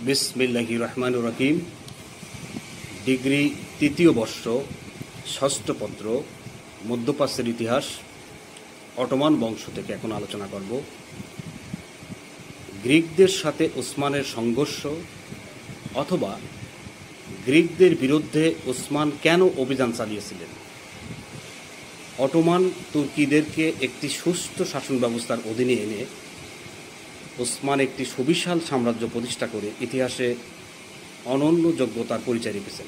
বিসমিল্লাহির রহমানির রহিম। ডিগ্রি তৃতীয় বর্ষ, ষষ্ঠ পত্র, মধ্যপ্রাচ্যের ইতিহাস, অটোমান বংশ থেকে এখন আলোচনা করব। গ্রিকদের সাথে ওসমানের সংঘর্ষ অথবা গ্রিকদের বিরুদ্ধে ওসমান কেন অভিযান চালিয়েছিলেন। অটোমান তুর্কিদেরকে একটি সুস্থ শাসন ব্যবস্থার অধীনে এনে ওসমান একটি সুবিশাল সাম্রাজ্য প্রতিষ্ঠা করে ইতিহাসে অনন্য যোগ্যতার পরিচয় রেখেছেন।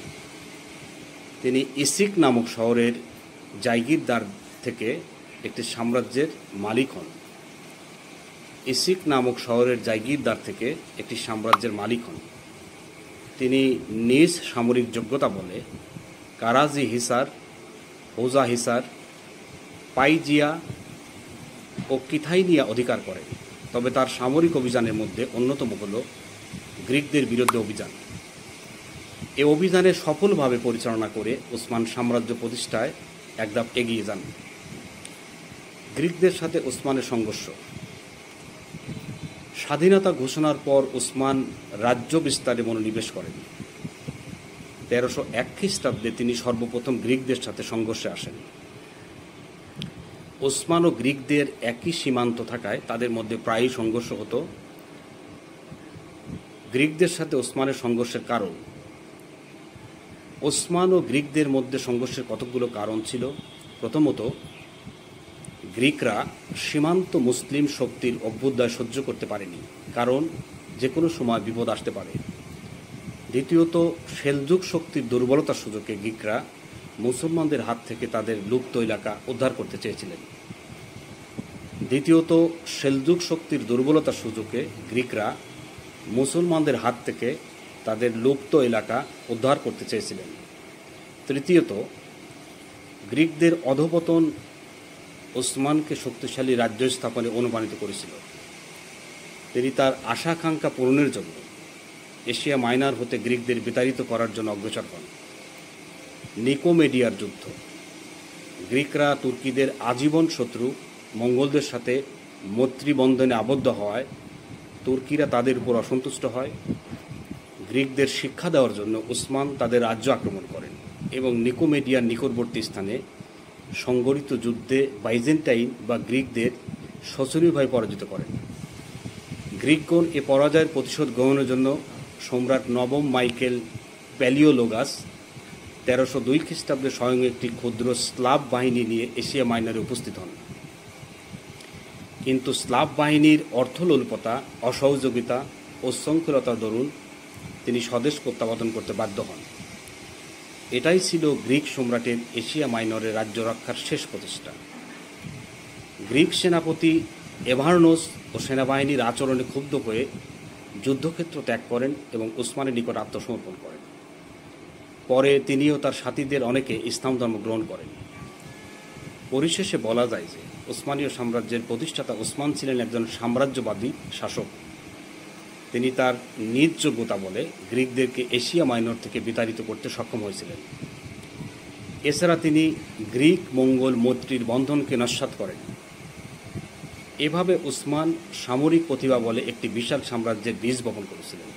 তিনি ইসিক নামক শহরের জায়গিরদার থেকে একটি সাম্রাজ্যের মালিক হন। ইসিক নামক শহরের জায়গিরদার থেকে একটি সাম্রাজ্যের মালিক হন। তিনি নিজ সামরিক যোগ্যতা বলে কারাজি হিসার, হোজা হিসার, পাইজিয়া ও কিথাইনিয়া অধিকার করেন। তবে তার সামরিক অভিযানের মধ্যে অন্যতম হল গ্রিকদের বিরুদ্ধে অভিযান। এ অভিযানে সফলভাবে পরিচালনা করে ওসমান সাম্রাজ্য প্রতিষ্ঠায় এক ধাপ এগিয়ে যান। গ্রিকদের সাথে ওসমানের সংঘর্ষ। স্বাধীনতা ঘোষণার পর ওসমান রাজ্য বিস্তারে মনোনিবেশ করেন। 1301 খ্রিস্টাব্দে তিনি সর্বপ্রথম গ্রিকদের সাথে সংঘর্ষে আসেন। ওসমান ও গ্রিকদের একই সীমান্ত থাকায় তাদের মধ্যে প্রায়ই সংঘর্ষ হতো। গ্রিকদের সাথে ওসমানের সংঘর্ষের কারণ। ওসমান ও গ্রিকদের মধ্যে সংঘর্ষের কতকগুলো কারণ ছিল। প্রথমত, গ্রিকরা সীমান্ত মুসলিম শক্তির অভ্যুদয় সহ্য করতে পারেনি, কারণ যে কোনো সময় বিপদ আসতে পারে। দ্বিতীয়ত, সেলজুক শক্তির দুর্বলতার সুযোগে গ্রিকরা মুসলমানদের হাত থেকে তাদের লুপ্ত এলাকা উদ্ধার করতে চেয়েছিলেন। দ্বিতীয়ত, সেলজুক শক্তির দুর্বলতার সুযোগে গ্রিকরা মুসলমানদের হাত থেকে তাদের লুপ্ত এলাকা উদ্ধার করতে চেয়েছিলেন। তৃতীয়ত, গ্রিকদের অধঃপতন ওসমানকে শক্তিশালী রাজ্য স্থাপনে অনুপ্রাণিত করেছিল। তিনি তার আশাকাঙ্ক্ষা পূরণের জন্য এশিয়া মাইনর হতে গ্রিকদের বিতাড়িত করার জন্য অগ্রসর হন। নিকোমেডিয়ার যুদ্ধ। গ্রিকরা তুর্কিদের আজীবন শত্রু মঙ্গলদের সাথে মৈত্রীবন্ধনে আবদ্ধ হওয়ায় তুর্কিরা তাদের উপর অসন্তুষ্ট হয়। গ্রিকদের শিক্ষা দেওয়ার জন্য ওসমান তাদের রাজ্য আক্রমণ করেন এবং নিকোমেডিয়ার নিকটবর্তী স্থানে সংগঠিত যুদ্ধে বাইজেন্টাইন বা গ্রিকদের শোচনীয়ভাবে পরাজিত করেন। গ্রিকগণ এ পরাজয়ের প্রতিশোধ গ্রহণের জন্য সম্রাট নবম মাইকেল প্যালিওলোগাস 1302 খ্রিস্টাব্দে স্বয়ং একটি ক্ষুদ্র স্লাভ বাহিনী নিয়ে এশিয়া মাইনরে উপস্থিত হন। কিন্তু স্লাভ বাহিনীর অর্থলোলুপতা, অসহযোগিতা ও শৃঙ্খলতার দরুন তিনি স্বদেশ প্রত্যাবর্তন করতে বাধ্য হন। এটাই ছিল গ্রিক সম্রাটের এশিয়া মাইনরের রাজ্য রক্ষার শেষ প্রচেষ্টা। গ্রিক সেনাপতি এভারনোস ও সেনাবাহিনীর আচরণে ক্ষুব্ধ হয়ে যুদ্ধক্ষেত্র ত্যাগ করেন এবং ওসমানের নিকট আত্মসমর্পণ করেন। পরে তিনিও তার সাথীদের অনেকে ইসলাম ধর্ম গ্রহণ করেন। পরিশেষে বলা যায় যে ওসমানীয় সাম্রাজ্যের প্রতিষ্ঠাতা ওসমান ছিলেন একজন সাম্রাজ্যবাদী শাসক। তিনি তার নিজ যোগ্যতা বলে গ্রিকদেরকে এশিয়া মাইনর থেকে বিতাড়িত করতে সক্ষম হয়েছিলেন। এছাড়া তিনি গ্রিক মঙ্গল মৈত্রীর বন্ধনকে নস্যাৎ করেন। এভাবে ওসমান সামরিক প্রতিভা বলে একটি বিশাল সাম্রাজ্যের বীজ বপন করেছিলেন।